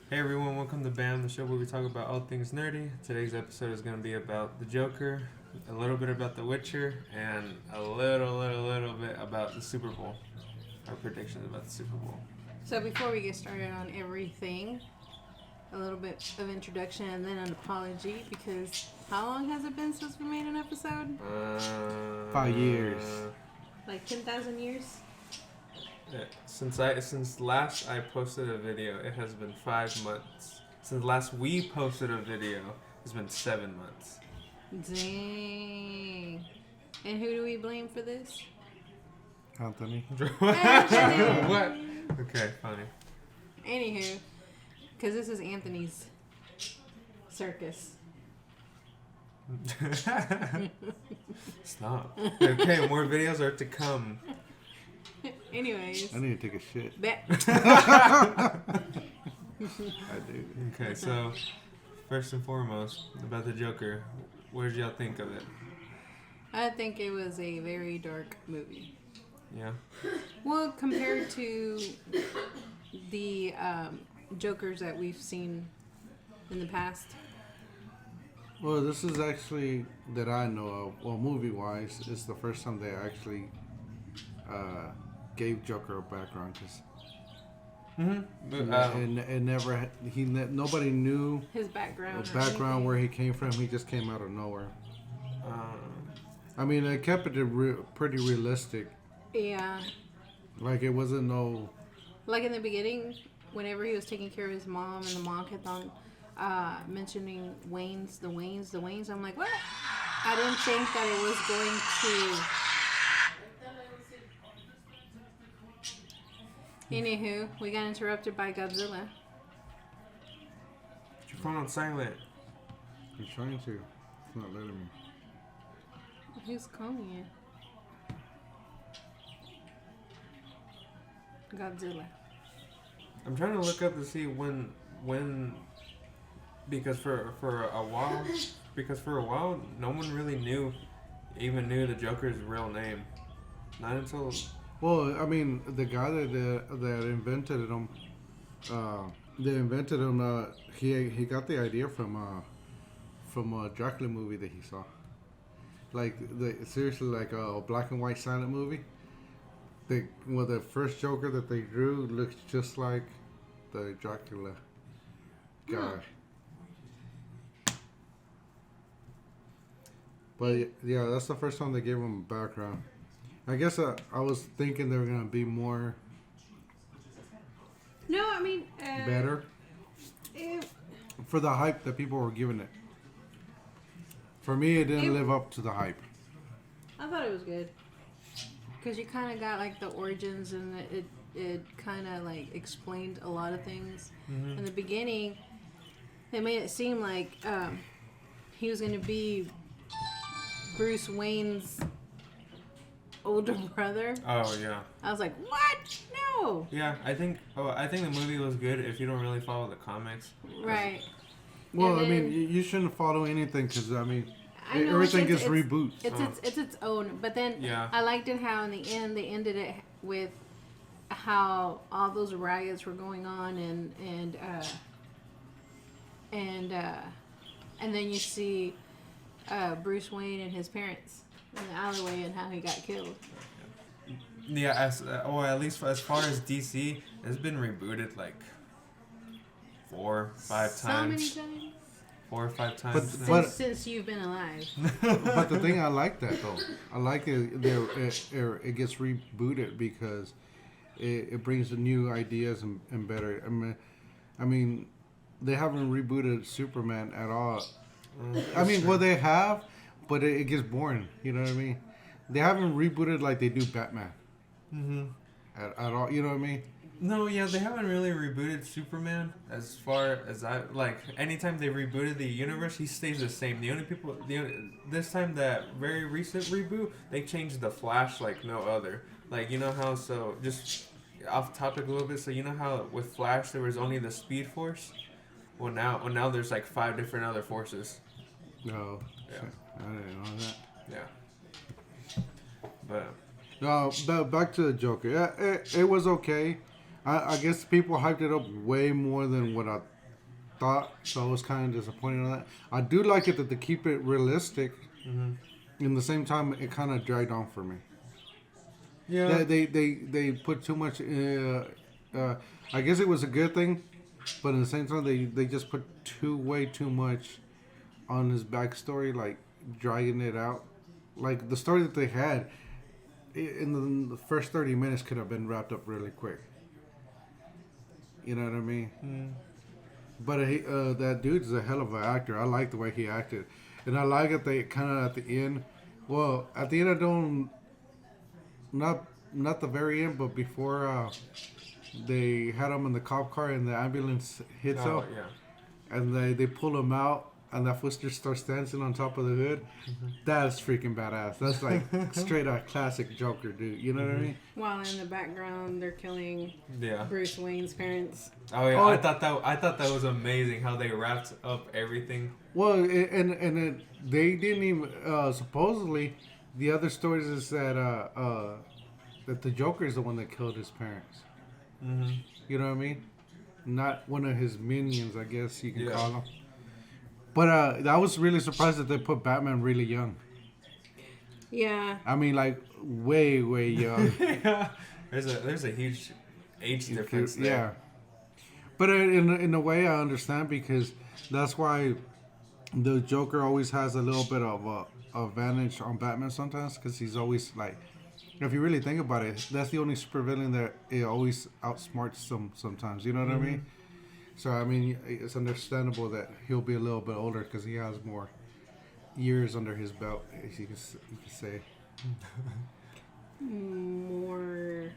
Hey everyone, welcome to BAMM, the show where we talk about all things nerdy. Today's episode is going to be about the Joker, a little bit about The Witcher, and a little bit about the Super Bowl. Our predictions about the Super Bowl. So before we get started on everything, a little bit of introduction and then an apology, because how long has it been since we made an episode? 5 years. Like 10,000 years? Since last I posted a video, it has been 5 months. Since last we posted a video, it's been 7 months. Dang. And who do we blame for this? Anthony. What? Okay, funny. Anywho, because this is Anthony's circus. Stop. Okay, more videos are to come. Anyways. I need to take a shit. I do. Okay, so first and foremost, about the Joker, what did y'all think of it? I think it was a very dark movie. Yeah? Well, compared to the Jokers that we've seen in the past. Well, this is actually, that I know of, well, movie-wise, it's the first time they actually gave Joker a background. Cause nobody knew his background. Where he came from. He just came out of nowhere. I mean, they kept it pretty realistic. Yeah. Like, it wasn't no... Like in the beginning, whenever he was taking care of his mom and the mom kept on mentioning the Waynes, I'm like, what? I didn't think that it was going to... Anywho, we got interrupted by Godzilla. Put your phone on silent. I'm trying to. It's not letting me. Who's calling you? Godzilla. I'm trying to look up to see when because for a while no one really knew the Joker's real name. Not until... Well, I mean, the guy that invented him, he got the idea from a Dracula movie that he saw. Like, seriously, like a black and white silent movie. The first Joker that they drew looks just like the Dracula guy. But yeah, that's the first time they gave him a background. I guess I was thinking they were gonna be more. No, I mean better. For the hype that people were giving it. For me, it didn't live up to the hype. I thought it was good because you kind of got like the origins, and it kind of like explained a lot of things. In the beginning, they made it seem like he was gonna be Bruce Wayne's older brother. Oh yeah. I was like, what? No. Yeah, I think the movie was good if you don't really follow the comics. Right. Well, I mean, you shouldn't follow anything because I mean, everything gets reboots. It's its own. But then yeah. I liked it how in the end they ended it with how all those riots were going on and then you see Bruce Wayne and his parents in the alleyway and how he got killed. Yeah, at least as far as DC, it's been rebooted like 4 or 5 times. So many times. 4 or 5 times. But since you've been alive. But the thing I like that though, I like it gets rebooted because it brings new ideas and better. I mean, they haven't rebooted Superman at all. I mean, well, they have, but it gets boring. You know what I mean? They haven't rebooted like they do Batman. At all. You know what I mean? No, yeah, they haven't really rebooted Superman as far as anytime they rebooted the universe, he stays the same. This time, that very recent reboot, they changed the Flash like no other. Like, you know how, so just off topic a little bit, so you know how with Flash there was only the Speed Force? Well, now there's like 5 different other forces. No. Yeah. I didn't know that. Yeah. But... No, back to the Joker. Yeah, it was okay. I guess people hyped it up way more than what thought, so I was kind of disappointed on that. I do like it that they keep it realistic. In the same time, it kind of dragged on for me. Yeah. They put too much. I guess it was a good thing, but at the same time, they just put way too much on his backstory, like dragging it out. Like the story that they had in the first 30 minutes could have been wrapped up really quick. You know what I mean? But that dude's a hell of an actor. I like the way he acted, and I like it. They kind of at the end. Well, at the end, I don't. Not the very end, but before they had him in the cop car and the ambulance hits him, and they pull him out, and that fool just starts dancing on top of the hood. That's freaking badass. That's like straight out classic Joker, dude. You know what I mean? While in the background, they're killing Bruce Wayne's parents. Oh yeah, I thought that was amazing how they wrapped up everything. Well, and they didn't even supposedly. The other stories is that that the Joker is the one that killed his parents. You know what I mean? Not one of his minions, I guess you can call him. But I was really surprised that they put Batman really young. Yeah. I mean, like way young. There's a huge age difference there. Yeah. But in a way, I understand because that's why the Joker always has a little bit of a advantage on Batman sometimes because he's always like, if you really think about it, that's the only supervillain that it always outsmarts sometimes. You know what I mean? So I mean, it's understandable that he'll be a little bit older because he has more years under his belt, as you can say. More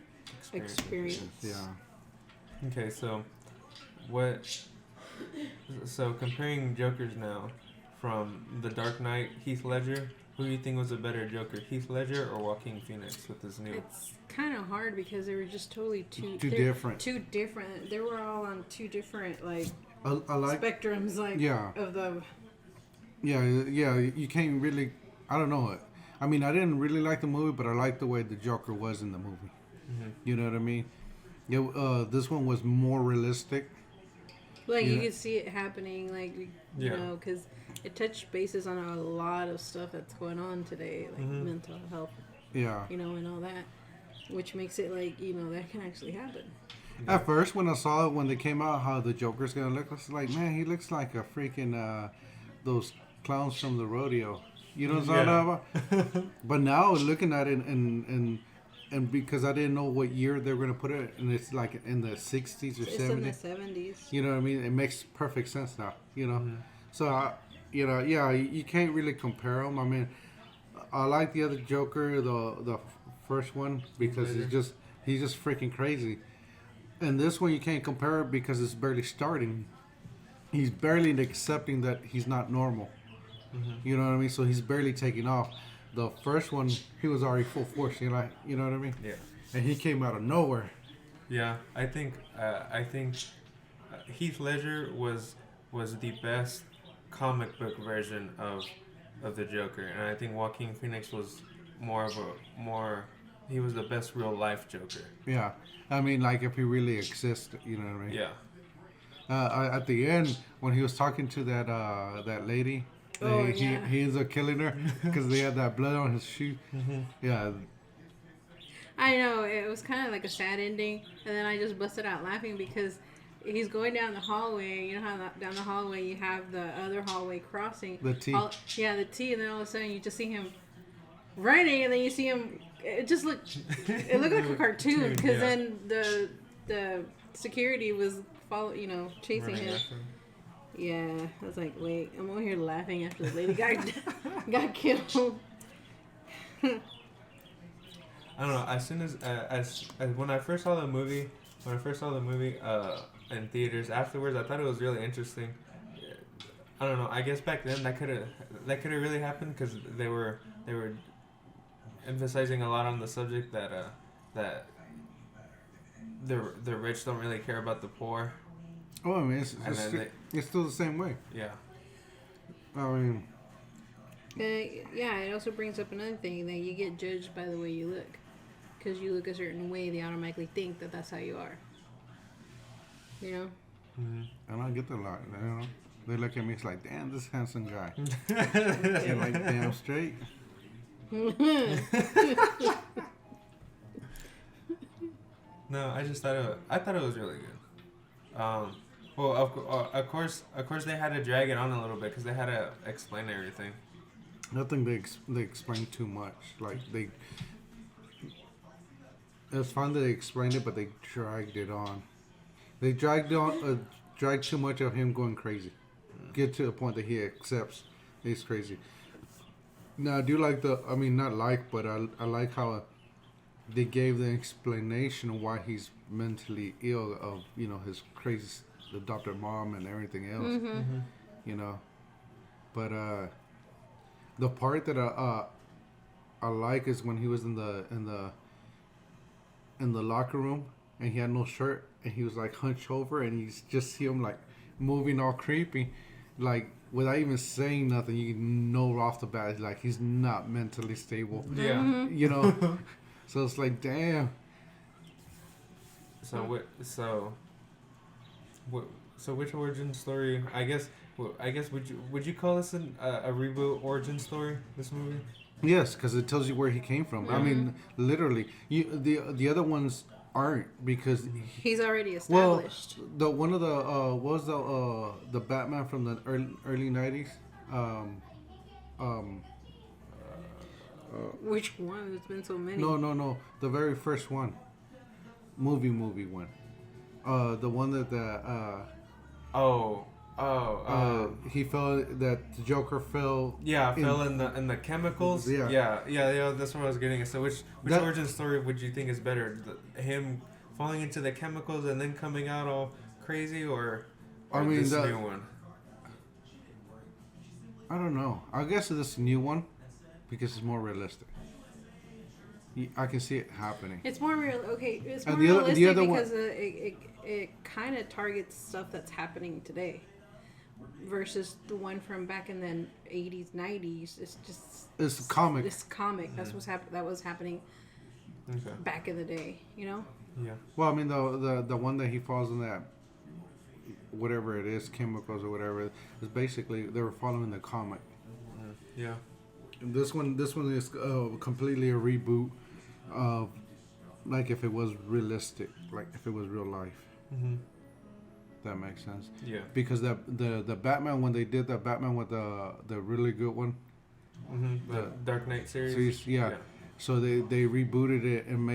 experience. Yeah. Okay, so So comparing Jokers now, from The Dark Knight, Heath Ledger, who do you think was a better Joker, Heath Ledger or Joaquin Phoenix with his new? It's kind of hard because they were just totally two different. Two different. They were all on two different I like spectrums, like of the. Yeah. You can't really. I don't know it. I mean, I didn't really like the movie, but I liked the way the Joker was in the movie. You know what I mean? Yeah. This one was more realistic. Like you could see it happening, like you know, because it touched bases on a lot of stuff that's going on today, like mental health. Yeah. You know, and all that, which makes it like, you know, that can actually happen. At first, when I saw it, when they came out, how the Joker's gonna look, I was like, man, he looks like a freaking those clowns from the rodeo. You know what I'm talking about? But now looking at it and because I didn't know what year they were gonna put it, and it's like in the 60s or 70s. It's in the 70s. You know what I mean? It makes perfect sense now. You know, so you know, you can't really compare them. I mean, I like the other Joker, the first one, because he's just freaking crazy. And this one you can't compare it because it's barely starting. He's barely accepting that he's not normal. You know what I mean? So he's barely taking off. The first one, he was already full force. You know what I mean? Yeah. And he came out of nowhere. Yeah, I think Heath Ledger was the best comic book version of the Joker, and I think Joaquin Phoenix was he was the best real life Joker. Yeah, I mean, like if he really existed, you know what I mean? Yeah. At the end, when he was talking to that lady, he ends up killing her because they had that blood on his shoe. Yeah. I know, it was kind of like a sad ending, and then I just busted out laughing because he's going down the hallway. You know how down the hallway you have the other hallway crossing. The T. The T, and then all of a sudden you just see him running, and then you see him. It looked like a cartoon because then the security was chasing him. Yeah, I was like, wait, I'm over here laughing after the lady got killed. I don't know. As soon as when I first saw the movie, in theaters, afterwards, I thought it was really interesting. I don't know. I guess back then that could have really happened because they were emphasizing a lot on the subject that the rich don't really care about the poor. Oh, I mean, it's still the same way. Yeah. I mean. It also brings up another thing that you get judged by the way you look. Because you look a certain way, they automatically think that that's how you are. You know? And I get that a lot. You know, they look at me. It's like, damn, this handsome guy. You're like, damn straight. No, I thought it was really good. Well, of course, they had to drag it on a little bit because they had to explain everything. I think they explained too much. Like it was fun that they explained it, but they dragged it on. They dragged too much of him going crazy. Get to the point that he accepts he's crazy. Now I do like but I like how they gave the explanation of why he's mentally ill of his crazy adopted mom and everything else. You know, but the part that I like is when he was in the locker room and he had no shirt and he was like hunched over and you just see him like moving all creepy, like without even saying nothing. You know off the bat like he's not mentally stable. Yeah. You know. So it's like, damn. So which origin story? I guess would you call this a reboot origin story? This movie? Yes, because it tells you where he came from. Yeah. I mean, literally, the other ones aren't because he's already established. Well, one of the what was the Batman from the early 90s? Which one? There's been so many. No, the very first one, movie one. The one that he fell. That the Joker fell. Yeah, fell in the chemicals. Yeah. That's what I was getting at. So which origin story would you think is better? Him falling into the chemicals and then coming out all crazy, or this new one? I don't know. I guess this new one because it's more realistic. I can see it happening. It's more real. Okay, it's more And the realistic other because it kind of targets stuff that's happening today, versus the one from back in the 80s, 90s. It's comic. It's comic. That's that was happening back in the day. You know. Yeah. Well, I mean the one that he falls in that whatever it is, chemicals or whatever, is basically they were following the comic. Yeah. This one is completely a reboot of like if it was realistic, like if it was real life. That makes sense. Yeah. Because the Batman, when they did the Batman with the really good one, the Dark Knight series. Yeah. So they rebooted it and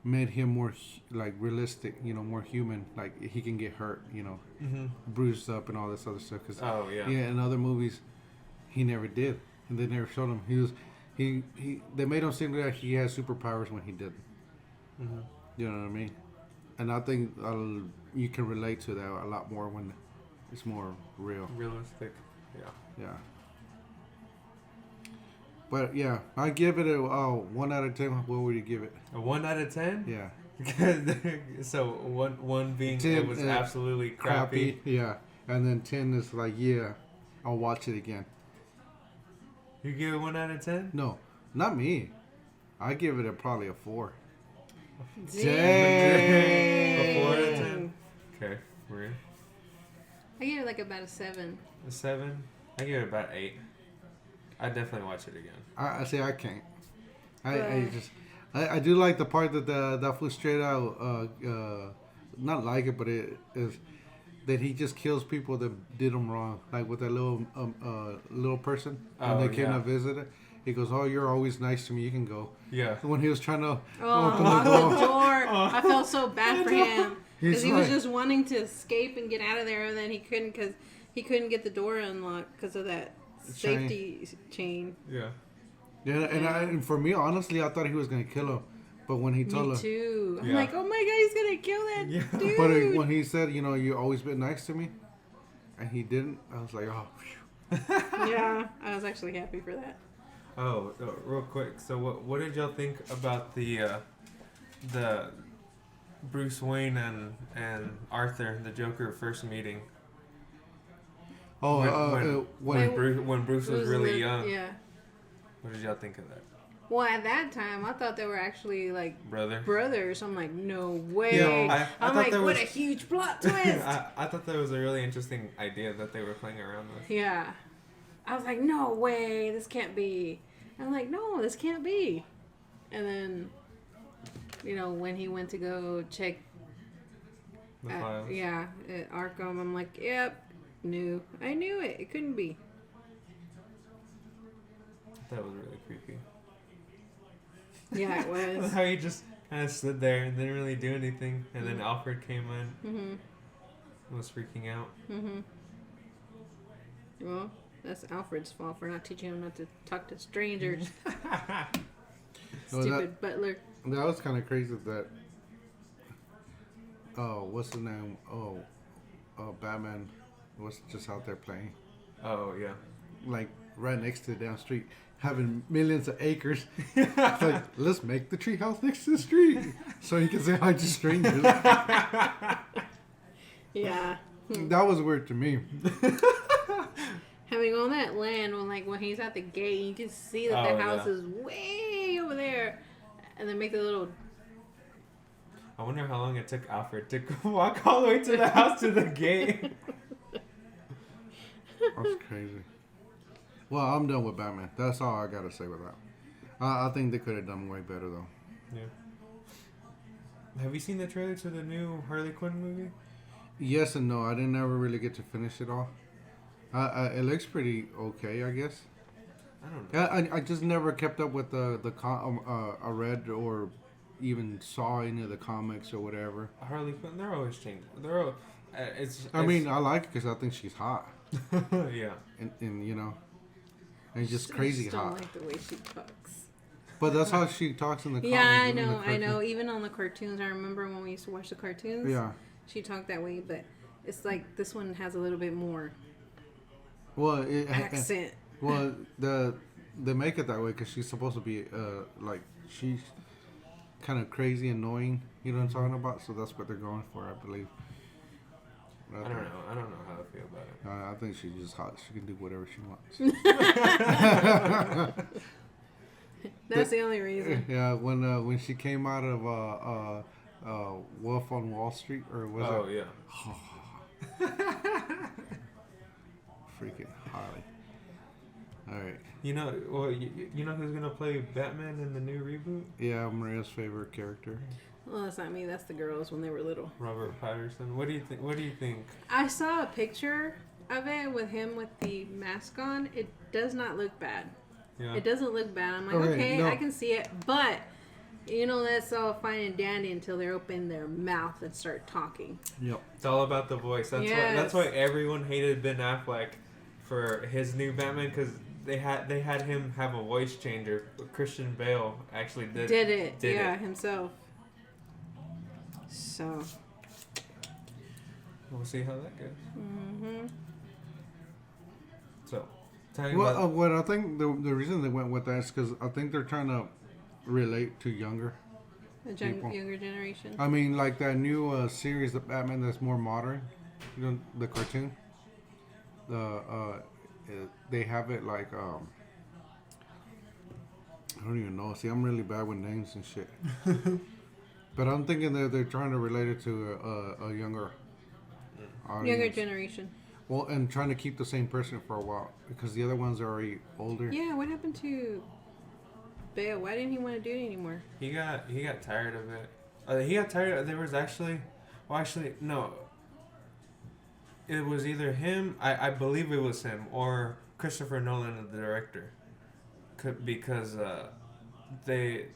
made him more like realistic, more human. Like he can get hurt, bruised up and all this other stuff. Cause, in other movies, he never did. And they never showed him. They made him seem like he has superpowers when he didn't. You know what I mean? And I think you can relate to that a lot more when it's more realistic. Yeah. But yeah, I give it a 1 out of 10. What would you give it? A 1 out of 10? Yeah. So one being 10, it was absolutely crappy. Yeah, and then 10 is like, yeah, I'll watch it again. You give it 1 out of 10? No, not me. I give it probably a 4. Dang. A 4 out of 10? Okay, Maria? I give it like about a 7. A 7? I give it about 8. I'd definitely watch it again. I say I can't. I do like the part that flew straight out. Not like it, but it is that he just kills people that did him wrong. Like with that little person when they came to visit it. He goes, "Oh, you're always nice to me. You can go." Yeah. When he was trying to open the door, I felt so bad for him because he was just wanting to escape and get out of there, and then he couldn't because he couldn't get the door unlocked because of that safety chain. Yeah. Yeah, and for me, honestly, I thought he was gonna kill him, but when he told me her, too. I'm like, oh my god, he's gonna kill that dude. But when he said, "You've always been nice to me," and he didn't, I was like, oh. Yeah, I was actually happy for that. Oh, real quick. So, what did y'all think about the Bruce Wayne and Arthur, the Joker, first meeting? Oh, when Bruce was really young. Yeah. What did y'all think of that? Well, at that time, I thought they were actually like Brother. brothers. I'm like, no way. Yeah, I I'm thought like, there what was- a huge plot twist. I thought that was a really interesting idea that they were playing around with. Yeah. I was like, no way, this can't be. And I'm like, no, this can't be. And then, when he went to go check, The files. yeah, at Arkham, I'm like, yep, I knew it. It couldn't be. That was really creepy. Yeah, it was. How he just kind of stood there and didn't really do anything, and then Alfred came in, was freaking out. Well, that's Alfred's fault for not teaching him not to talk to strangers. No, Stupid butler. That was kind of crazy that. Oh, what's the name? Batman was just out there playing, Oh yeah. like right next to the damn street, having millions of acres. It's like, let's make the treehouse next to the street so he can say hi to strangers. Yeah. That was weird to me. Having all that land, when he's at the gate, you can see that Oh, the house yeah. is way over there. And then make the little... I wonder how long it took Alfred to walk all the way to the house to the gate. That's crazy. Well, I'm done with Batman. That's all I gotta say with that. I think they could have done way better though. Yeah. Have you seen the trailer to the new Harley Quinn movie? Yes and no. I didn't ever really get to finish it all. It looks pretty okay, I guess. I don't know. I just never kept up with I read or even saw any of the comics or whatever. Harley Quinn, they're always changing. They're all, I mean, I like it because I think she's hot, yeah. and and just crazy I just don't hot. like the way she talks. But that's how she talks in the comics. Yeah, I in the know. cartoon. Even on the cartoons, I remember when we used to watch the cartoons. Yeah. She talked that way, but it's like this one has a little bit more Well, accent. well, they make it that way because she's supposed to be like she's kind of crazy, annoying. You know what I'm talking about? So that's what they're going for, I believe. I don't know. I don't know how I feel about it. I think she's just hot. She can do whatever she wants. That's the only reason. Yeah, when she came out of Wolf on Wall Street, or was Oh it? yeah. Freaking Harley. All right. You know, well, you know who's gonna play Batman in the new reboot? Yeah, Maria's favorite character. Well, that's not me. That's the girls when they were little. Robert Patterson. What do you think? What do you think? I saw a picture of it with him with the mask on. It does not look bad. Yeah. It doesn't look bad. I'm like, Okay, okay, no. I can see it. But, that's all fine and dandy until they open their mouth and start talking. Yep. It's all about the voice. That's why everyone hated Ben Affleck for his new Batman, because they had him have a voice changer. Christian Bale actually did it. Himself. So. We'll see how that goes. Mm-hmm. So, talking Well, about what I think the reason they went with that is because I think they're trying to relate to younger. People. Younger generation. I mean, like that new series of Batman that's more modern. You know, the cartoon. They have it like I don't even know. See, I'm really bad with names and shit. But I'm thinking that they're trying to relate it to a younger audience. Younger generation. Well, and trying to keep the same person for a while because the other ones are already older. Yeah, what happened to Bale? Why didn't he want to do it anymore? he got tired of it. He got tired. There was actually no. It was either him. I believe it was him or Christopher Nolan, the director. Because there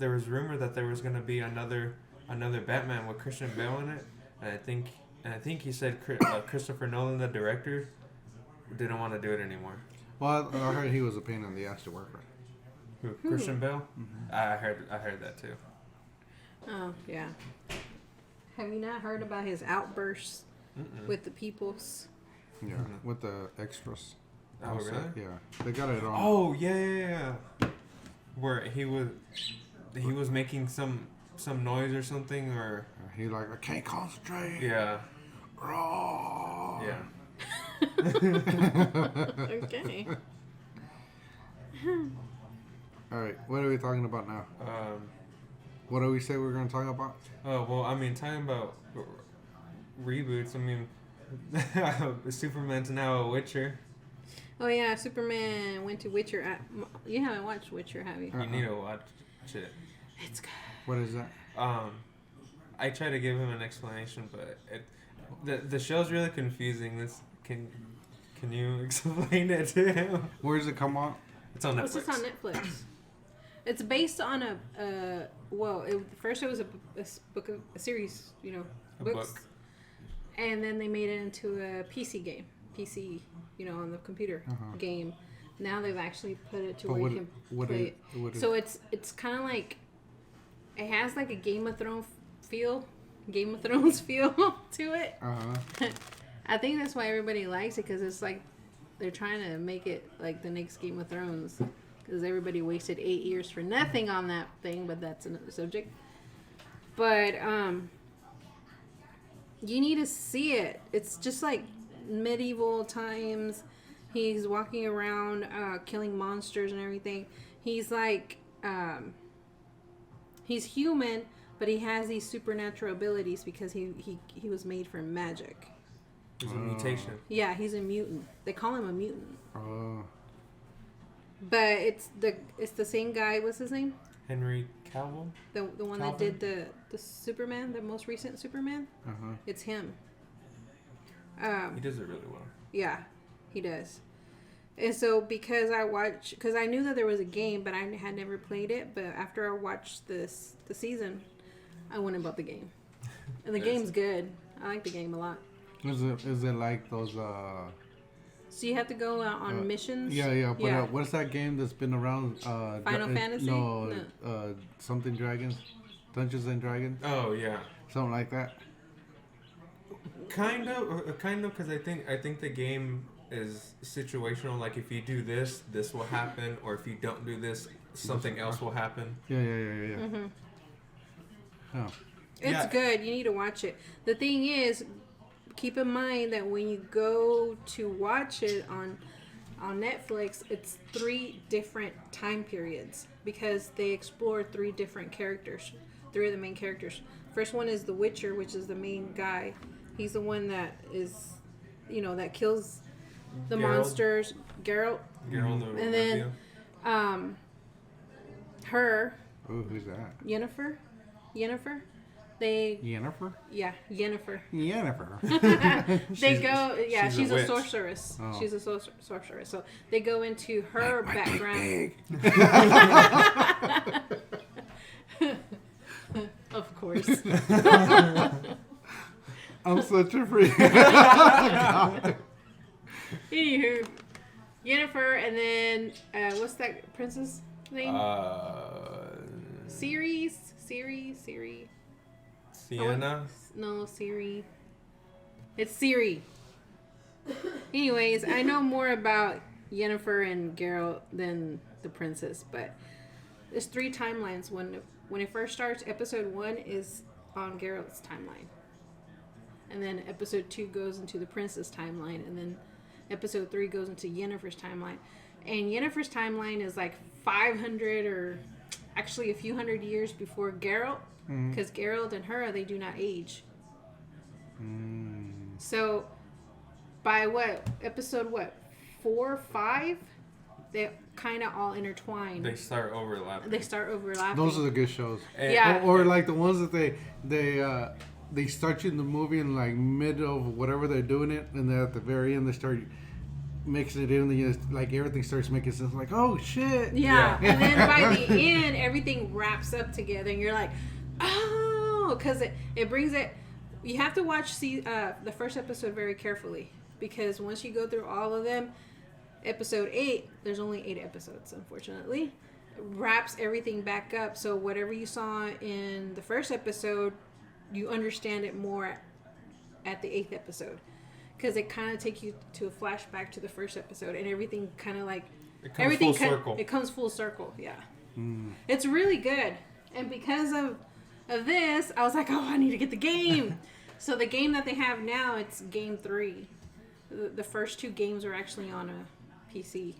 was rumor that there was gonna be another Batman with Christian Bale in it, and I think he said Christopher Nolan, the director, didn't want to do it anymore. Well, I heard he was a pain in the ass to work with. Who? Christian Bale? Mm-hmm. I heard that too. Oh, yeah. Have you not heard about his outbursts with the peoples? Yeah, with the extras. Oh, really? Yeah, they got it on. Oh yeah. Where he was making some noise or something, or He like, I can't concentrate. yeah. Raw. Yeah. Okay. All right, what are we talking about now? What do we say we're going to talk about? Oh, well, I mean, talking about reboots, I mean, Superman's now a Witcher. Oh yeah, Superman went to Witcher. You haven't watched Witcher, have you? You need to watch it. It's good. What is that? I try to give him an explanation, but the show's really confusing. Can you explain it to him? Where does it come on? It's on Netflix. It's on Netflix. It's based on first it was a series, books. Book. And then they made it into a PC game. On the computer game. Now they've actually put it to where you can play it. So it's kind of like, it has like a Game of Thrones feel to it. I think that's why everybody likes it, because it's like they're trying to make it like the next Game of Thrones, because everybody wasted 8 years for nothing on that thing, but that's another subject. But you need to see it. It's just like medieval times. He's walking around killing monsters and everything. He's like he's human, but he has these supernatural abilities because he was made for magic. It's a mutation. Yeah, he's a mutant. They call him a mutant. Oh. But it's the same guy. What's his name? Henry Cavill. The one that did the Superman, the most recent Superman. It's him. He does it really well. Yeah, he does. And so because I knew that there was a game, but I had never played it. But after I watched the season, I went and bought the game. And the game's good. I like the game a lot. Is it like those? So you have to go on missions. Yeah. But what's that game that's been around? Final Fantasy? No. Something Dragons, Dungeons and Dragons. Oh yeah. Something like that. Kind of, because I think the game is situational. Like if you do this will happen, or if you don't do this, something else will happen. Yeah. Mm-hmm. Oh. It's good. You need to watch it. The thing is, keep in mind that when you go to watch it on Netflix, it's 3 different time periods, because they explore 3 different characters. 3 of the main characters. First one is the Witcher, which is the main guy. He's the one that is, that kills the monsters. Geralt. And then, her. Oh, who's that? Yennefer. Yennefer? Yeah, Yennefer. Yennefer. She's a witch. sorceress. Oh. She's a sorceress. So they go into her background. Of course. I'm such a freak. Anywho, Yennefer, and then what's that princess name? Ciri. Sienna. No, Ciri. It's Ciri. Anyways, I know more about Yennefer and Geralt than the princess, but there's 3 timelines. When it first starts, episode 1 is on Geralt's timeline. And then episode 2 goes into the princess timeline, and then episode 3 goes into Yennefer's timeline. And Yennefer's timeline is like 500 or actually a few hundred years before Geralt, because Geralt and her, they do not age. So by episode 4, 5, they kind of all intertwine. They start overlapping. Those are the good shows. Yeah. Or like the ones that they start you in the movie in like mid of whatever they're doing it, and then at the very end they start mixing it in, and like everything starts making sense. Like, oh shit. Yeah. And then by the end, everything wraps up together, and you're like, oh, because it brings it. You have to watch the first episode very carefully, because once you go through all of them, episode 8, there's only 8 episodes, unfortunately, wraps everything back up. So whatever you saw in the first episode, you understand it more at the 8th episode, because it kind of takes you to a flashback to the first episode, and everything kind of like full circle. It comes full circle. Yeah, It's really good, and because of this, I was like, oh, I need to get the game. So the game that they have now, it's game 3. The first 2 games are actually on a PC.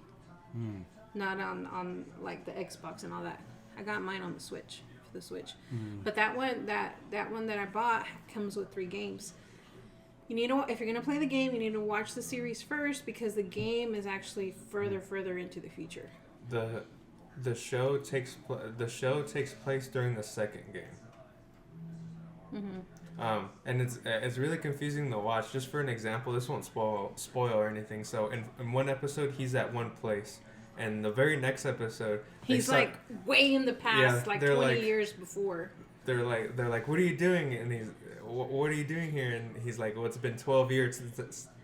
not on like the Xbox and all that. I got mine on the Switch, for the Switch. But that one that I bought comes with 3 games. You need to, if you're gonna play the game, you need to watch the series first because the game is actually further into the future. The show takes place during the second game. And it's really confusing to watch. Just for an example, this won't spoil or anything. So in one episode, he's at one place, and the very next episode, he's like way in the past, like 20 like, years before. They're like, what are you doing? And he's, what are you doing here? And he's like, well, it's been 12 years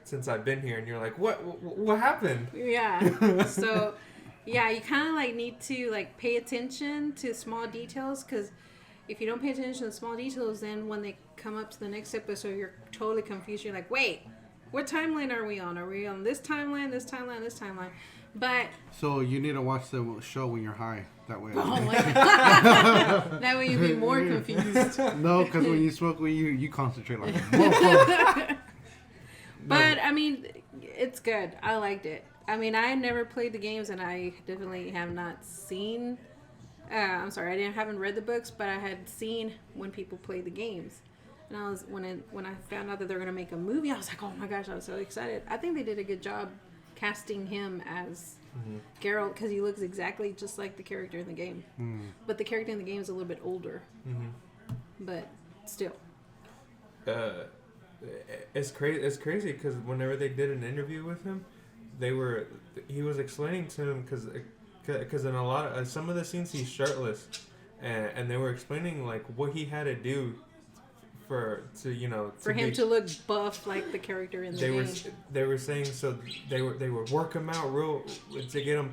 since I've been here. And you're like, what happened? Yeah. So, yeah, you kind of like need to like pay attention to small details, because if you don't pay attention to the small details, then when they come up to the next episode, you're totally confused. You're like, wait, what timeline are we on? Are we on this timeline, this timeline, this timeline? But so you need to watch the show when you're high. That way. oh my God. That way you'll be more confused. No, because when you smoke, you concentrate like. But I mean, it's good. I liked it. I mean, I never played the games, and I definitely have not seen. I'm sorry, haven't read the books, but I had seen when people played the games. And I was when I found out that they're gonna make a movie, I was like, oh my gosh, I was so excited. I think they did a good job casting him as Geralt, because he looks exactly just like the character in the game. But the character in the game is a little bit older. But still. It's crazy because whenever they did an interview with him, he was explaining to him because in a lot of some of the scenes he's shirtless, and they were explaining like what he had to do for him to look buff like the character in the game. They were saying so they would work him out real to get him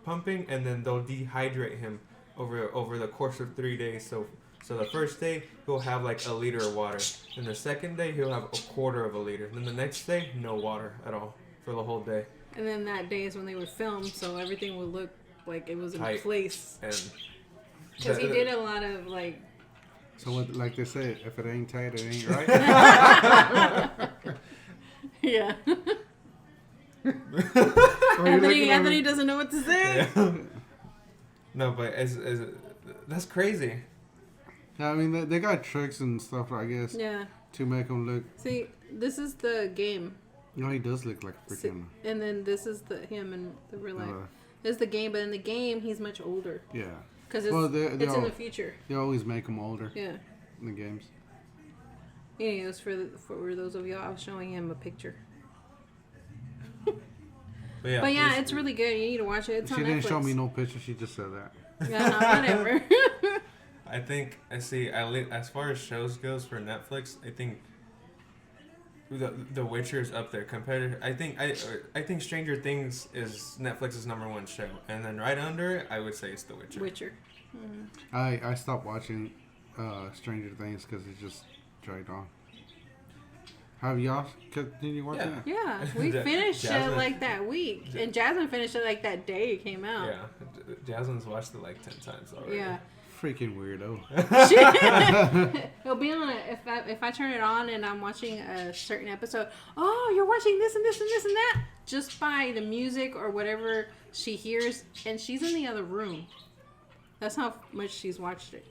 pumping, and then they'll dehydrate him over the course of 3 days. So the first day he'll have like a liter of water, and the second day he'll have a quarter of a liter, and then the next day no water at all for the whole day. And then that day is when they would film, so everything would look like it was in tight place. Because he did a lot of like. So like they say, if it ain't tight, it ain't right. Yeah. Anthony doesn't know what to say. Yeah. No, but that's crazy. I mean, they got tricks and stuff, I guess. Yeah. To make him look. See, this is the game. No, he does look like a freaking. And then this is him in the real life. This is the game, but in the game he's much older. Yeah. Because it's in the future. They always make him older. Yeah. In the games. Anyways, for those of y'all, I was showing him a picture. But yeah, it's really good. You need to watch it. It's on Netflix. She didn't show me no picture. She just said that. Yeah, no, whatever. I think as far as shows goes for Netflix, I think The Witcher is up there compared to, I think Stranger Things is Netflix's #1 show, and then right under it I would say it's The Witcher. I stopped watching Stranger Things because it just dragged on. Have y'all continued watching it? Yeah, we finished it like that week, and Jasmine finished it like that day it came out. Yeah, Jasmine's watched it like 10 times already. Yeah. Freaking weirdo. It'll be on it if I turn it on and I'm watching a certain episode. Oh, you're watching this and this and this and that, just by the music or whatever she hears, and she's in the other room. That's how much she's watched it.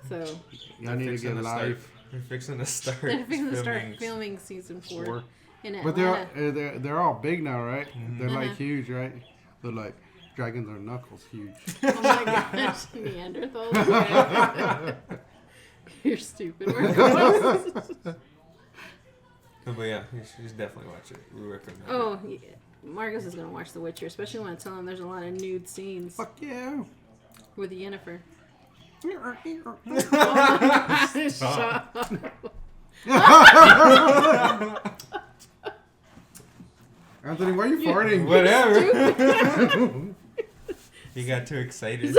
So I need to get live. We're fixing to start. Filming season 4 in Atlanta. But they're all big now, right? Mm-hmm. They're like huge, right? They're like dragons are knuckles huge. Oh my gosh, Neanderthals. You're stupid. But yeah, you should definitely watch it. We recommend it. Oh, yeah. Marcus is gonna watch The Witcher, especially when I tell him there's a lot of nude scenes. Fuck yeah. With Yennefer. Oh Shut up. Anthony, why are you farting? Whatever. You got too excited.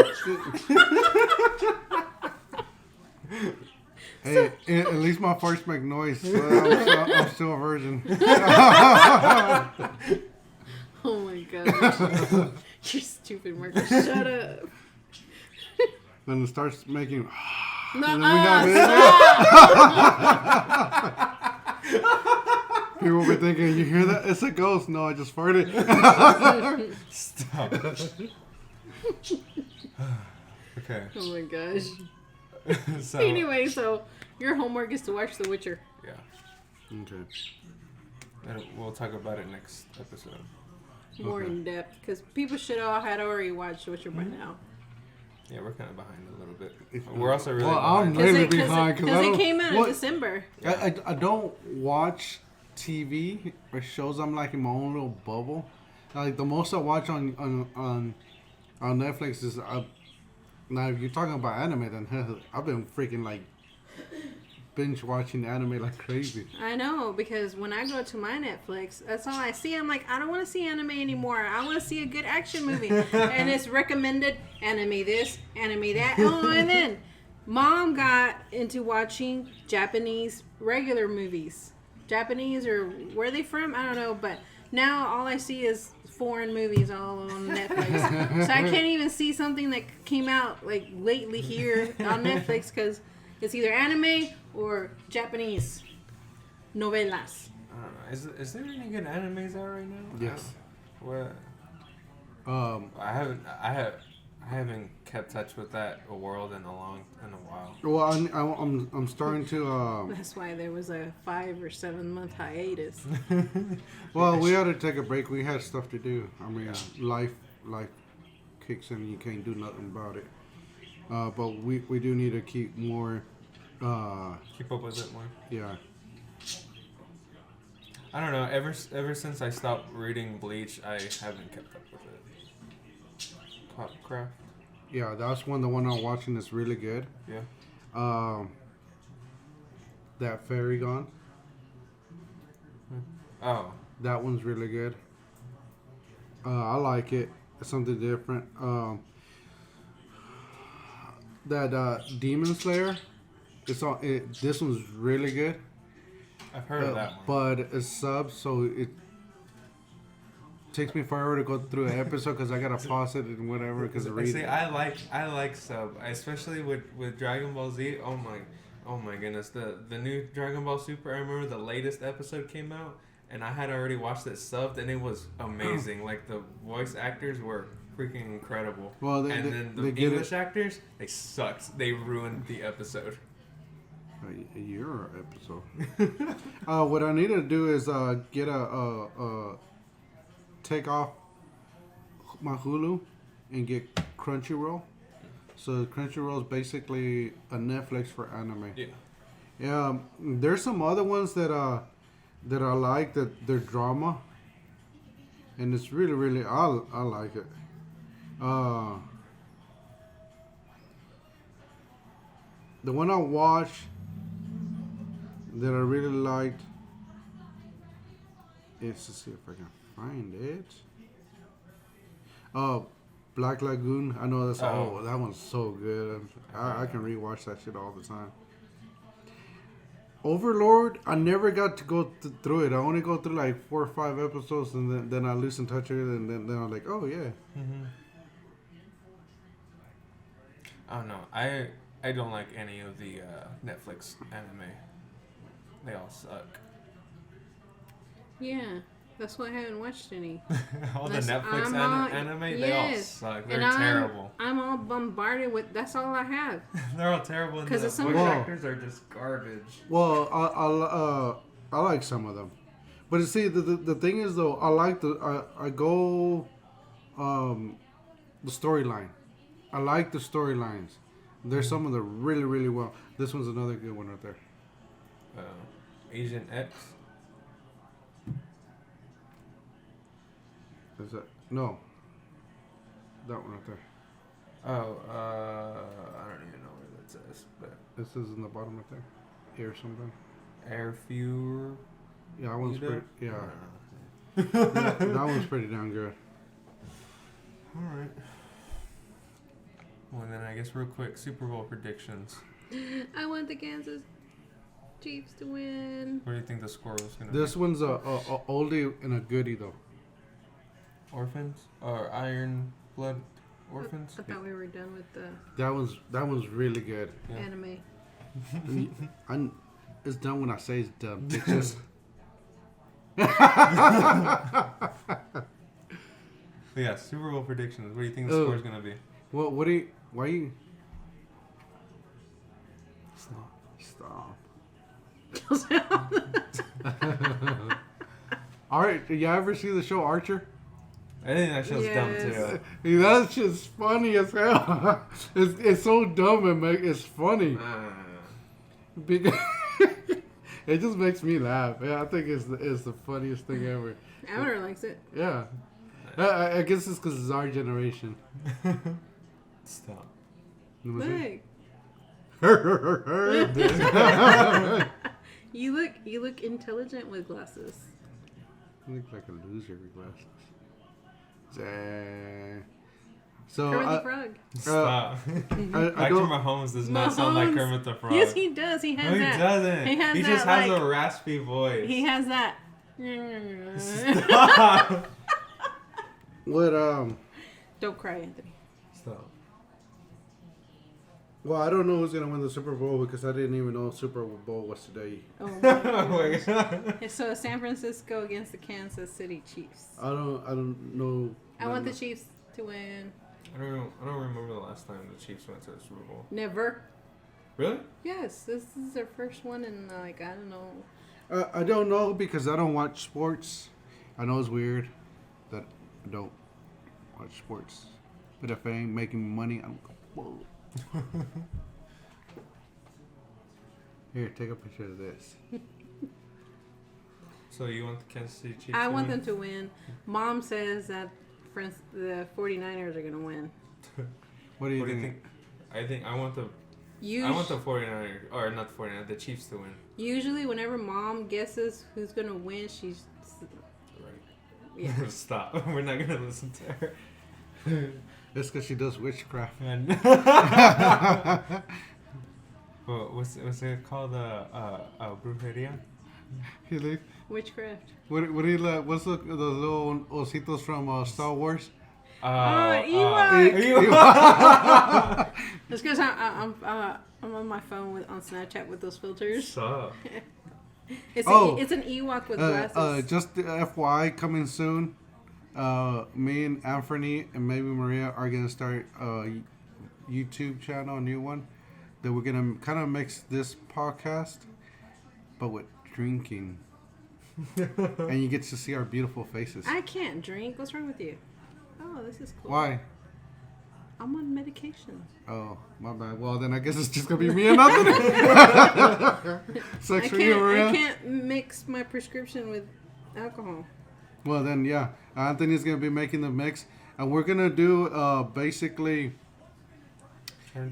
Hey, at least my farts make noise. So I'm still a virgin. Oh my gosh. You're stupid, Marcus. Shut up. Then it starts making. People will be thinking, you hear that? It's a ghost. No, I just farted. Stop. Okay. Oh my gosh. So, Anyway, so your homework is to watch The Witcher. yeah. Okay. And we'll talk about it next episode. More Okay. in depth, because people should all had already watched The Witcher by now. Yeah, we're kind of behind a little bit. We're also really Well, I'm behind. really behind because I Because it don't. came out in what- December. I don't watch TV or shows. I'm like in my own little bubble. Like the most I watch on Netflix is now if you're talking about anime, then I've been freaking like binge watching anime like crazy. I know, because when I go to my Netflix, that's all I see. I'm like, I don't want to see anime anymore. I want to see a good action movie. And it's recommended anime this, anime that. Oh, and then Mom got into watching Japanese regular movies. Japanese, or where are they from? I don't know. But now all I see is foreign movies all on Netflix. So I can't even see something that came out like lately here on Netflix because it's either anime or Japanese novelas. I don't know. Is there any good animes out right now? Yes. What? I haven't kept touch with that world in a while. Well, I'm starting to. That's why there was a 5 or 7 month hiatus. Well, we had to take a break. We had stuff to do. I mean, life kicks in. You can't do nothing about it. But we do need to keep more. Keep up with it more. Yeah. I don't know. Ever since I stopped reading Bleach, I haven't kept up with it. Craft. Yeah, that's the one I'm watching is really good. Yeah. That Fairy Gone. Oh. That one's really good. I like it. It's something different. That Demon Slayer. This one's really good. I've heard of that one. But it's sub, so it takes me forever to go through an episode because I gotta pause it and whatever because of reading. See, I like sub, especially with Dragon Ball Z. Oh my goodness, the new Dragon Ball Super. I remember the latest episode came out, and I had already watched it subbed, and it was amazing. Like the voice actors were freaking incredible. Well, then the English actors, they sucked. They ruined the episode. A year episode. What I need to do is get take off my Hulu and get Crunchyroll. So Crunchyroll is basically a Netflix for anime. Yeah. Yeah. There's some other ones that I like that they're drama, and it's really really I like it. The one I watched that I really liked is, let's see if I can find it. Oh, Black Lagoon. I know that's that one's so good. I can rewatch that shit all the time. Overlord, I never got to go through it. I only go through like 4 or 5 episodes, and then I lose in touch with it, and then I'm like, oh yeah. Mm-hmm. I don't know. I don't like any of the Netflix anime. They all suck. Yeah, that's why I haven't watched any. All the Netflix anime, they all suck. They're and terrible. I'm all bombarded with. That's all I have. They're all terrible, and the 'Cause it's voice some- actors are just garbage. Well, I like some of them, but you see, the thing is though, I like I go, the storyline. I like the storylines. There's some of them really really well. This one's another good one right there. Asian X. Is that no? That one right there. Oh, I don't even know what that says, but This is in the bottom right there. Air something. Air Fewer. Yeah, that one's pretty. I Yeah, don't know. that one's pretty damn good. All right. Well, then I guess real quick, Super Bowl predictions. I want the Kansas Chiefs to win. What do you think the score was gonna This be? one's a oldie and a goodie though. Orphans or Iron Blood Orphans? I thought we were done with the That one's really good. Yeah. anime. It's done when I say it's done, bitches. But yeah, Super Bowl predictions. What do you think the Oh. score is gonna be? Well, what do you? Why you? Stop. All right. Did you ever see the show Archer? I think that show's dumb Yes. too. Hey, that's just funny as hell. It's so dumb and it's funny because it just makes me laugh. Yeah, I think it's the funniest thing ever. Abner likes it. Yeah, I guess it's because it's our generation. Stop. Look. You look intelligent with glasses. You look like a loser with glasses. So Kermit the Frog. Stop. I Patrick don't. Mahomes does not sound like Mahomes? Kermit the Frog. Yes, he does. He has No, he that. doesn't. He has just that, has like- a raspy voice. He has that. Stop. What Don't cry, Anthony. Stop. Well, I don't know who's gonna win the Super Bowl because I didn't even know Super Bowl was today. Oh Oh my my God. So San Francisco against the Kansas City Chiefs. I don't know. I want the Chiefs to win. I don't remember the last time the Chiefs went to the Super Bowl. Never. Really? Yes, this is their first one in like I don't know. I don't know because I don't watch sports. I know it's weird that I don't watch sports, but if I ain't making money, I'm. Whoa. Here, take a picture of this. So you want the Kansas City Chiefs? I to want win? them to win. Mom says that the 49ers are going to win. What do you What do you think? think? I want the 49ers, or not the 49ers, the Chiefs to win. Usually, whenever Mom guesses who's going to win, she's. Right. Yeah. Stop. We're not gonna listen to her. It's because she does witchcraft. And well, what's it called? Brujeria. He like, Witchcraft. what do you like? What's the little ositos from Star Wars? Ewok. It's because I'm on my phone on Snapchat with those filters. Stop. It's an Ewok with glasses. Just FYI, coming soon. Me and Anthony and maybe Maria are gonna start a YouTube channel, a new one, that we're gonna kind of mix this podcast, but with drinking, and you get to see our beautiful faces. I can't drink. What's wrong with you? Oh, this is cool. Why? I'm on medication. Oh, my bad. Well, then I guess it's just gonna be me and nothing. Sucks for you, Maria. I can't mix my prescription with alcohol. Well, then, yeah. Anthony's going to be making the mix. And we're going to do basically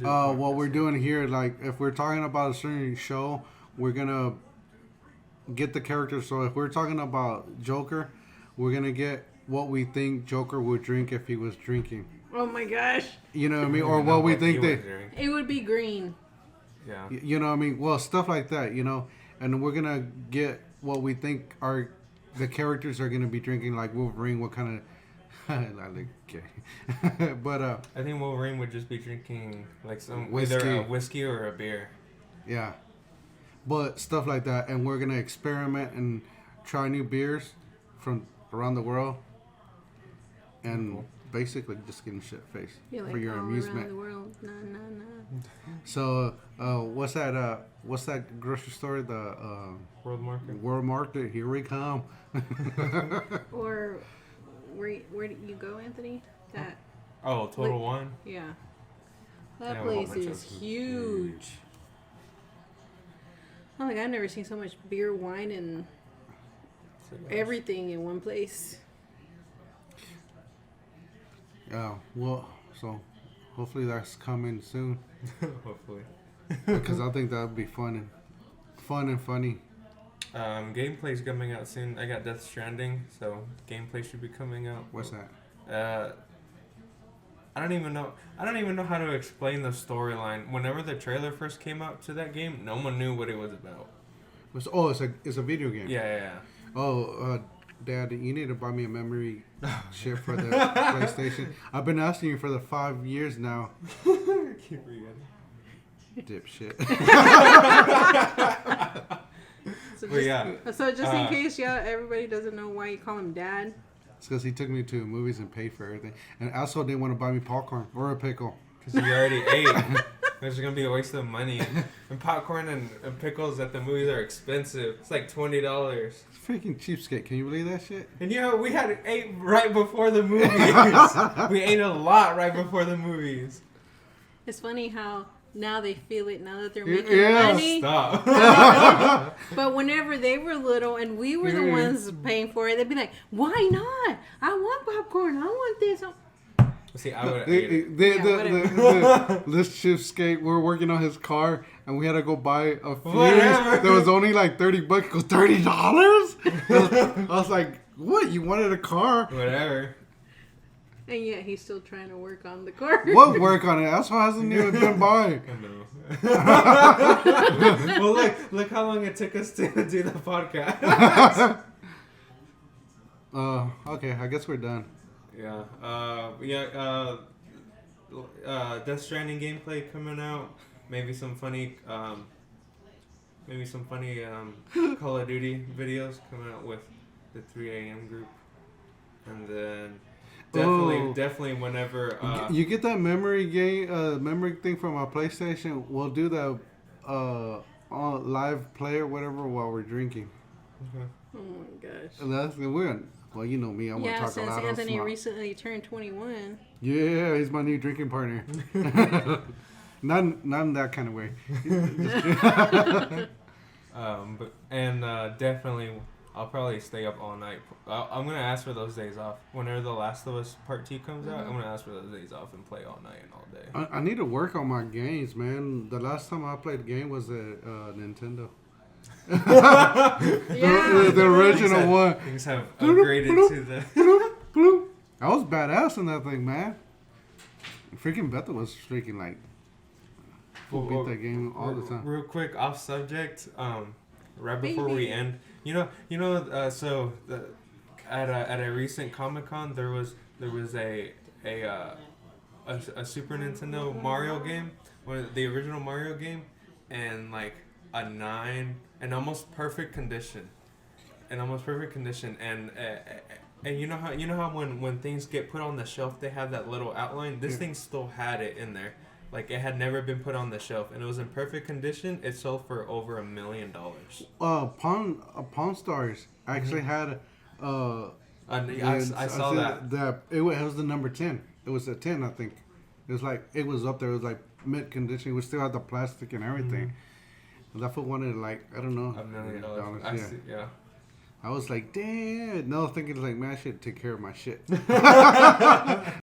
what we're doing here. Like, if we're talking about a certain show, we're going to get the characters. So, if we're talking about Joker, we're going to get what we think Joker would drink if he was drinking. Oh my gosh. You know what I mean? Or what we think that. It would be green. Yeah. You know what I mean? Well, stuff like that, you know. And we're going to get what we think are. The characters are gonna be drinking, like Wolverine. What kind of? I look gay, but I think Wolverine would just be drinking like some Whiskey. either a whiskey or a beer. yeah, but stuff like that. And we're gonna experiment and try new beers from around the world, and Cool. basically just getting shit faced You're like for your all amusement. around the world. Nah, nah, nah. So, what's that? What's that grocery store? The World Market. World Market. Here we come. Or where did you go, Anthony? That Oh, Total Wine. yeah. That Yeah, a whole place bunch is of- huge. Oh, like I've never seen so much beer, wine, and everything in one place. Yeah. Well, so hopefully that's coming soon. Hopefully. Because I think that would be fun and funny. Gameplay's coming out soon. I got Death Stranding, so gameplay should be coming out. What's that? I don't even know how to explain the storyline. Whenever the trailer first came out to that game, no one knew what it was about. It's a video game. Yeah. Oh, Dad, you need to buy me a memory chip for the PlayStation. I've been asking you for the 5 years now. Keep forgetting. Dipshit. So Well, yeah. So just in case, everybody doesn't know why you call him Dad. It's because he took me to movies and paid for everything, and also didn't want to buy me popcorn or a pickle. Because you already ate. It's gonna be a waste of money. And popcorn and pickles at the movies are expensive. It's like $20. Freaking cheapskate! Can you believe that shit? And we had ate right before the movies. We ate a lot right before the movies. It's funny how now they feel it now that they're making Yeah. money. Stop. But whenever they were little and we were the ones paying for it, they'd be like, "Why not? I want popcorn. I want this." See, I would have ate it. This cheapskate, we're working on his car, and we had to go buy a fuse. Whatever. There was only like $30. He goes, $30? I was like, what? You wanted a car? Whatever. And yet he's still trying to work on the car. What work on it? That's why hasn't even been by. I know. Well, look how long it took us to do the podcast. Okay, I guess we're done. Yeah. Death Stranding gameplay coming out. Maybe some funny Call of Duty videos coming out with the 3 a.m. group, and then definitely whenever you get that memory thing from our PlayStation, we'll do the live play or whatever while we're drinking. Okay. Oh my gosh. And that's weird. Well, you know me. I want to talk a since lot. Anthony recently turned 21. Yeah, he's my new drinking partner. not in that kind of way. Definitely, I'll probably stay up all night. I'm gonna ask for those days off. Whenever The Last of Us Part 2 comes out, I'm gonna ask for those days off and play all night and all day. I need to work on my games, man. The last time I played a game was a Nintendo. the original one. Things have upgraded to the. I was badass in that thing, man. Freaking Bethel was freaking like. We'll beat that game all the time. Real quick, off subject. Right before we end, so at a recent Comic-Con there was a Super Nintendo Mario game, the original Mario game, and like a 9 in almost perfect condition, and you know how when things get put on the shelf they have that little outline. This thing still had it in there. Like, it had never been put on the shelf, and it was in perfect condition. It sold for over $1 million. Pawn Stars actually had. I saw that. It was the number 10. It was a 10, I think. It was like it was up there. It was like mid condition. We still had the plastic and everything. Mm-hmm. That fool wanted like I don't know $1 million. Yeah. I was like, damn. No, thinking like, man, I should take care of my shit.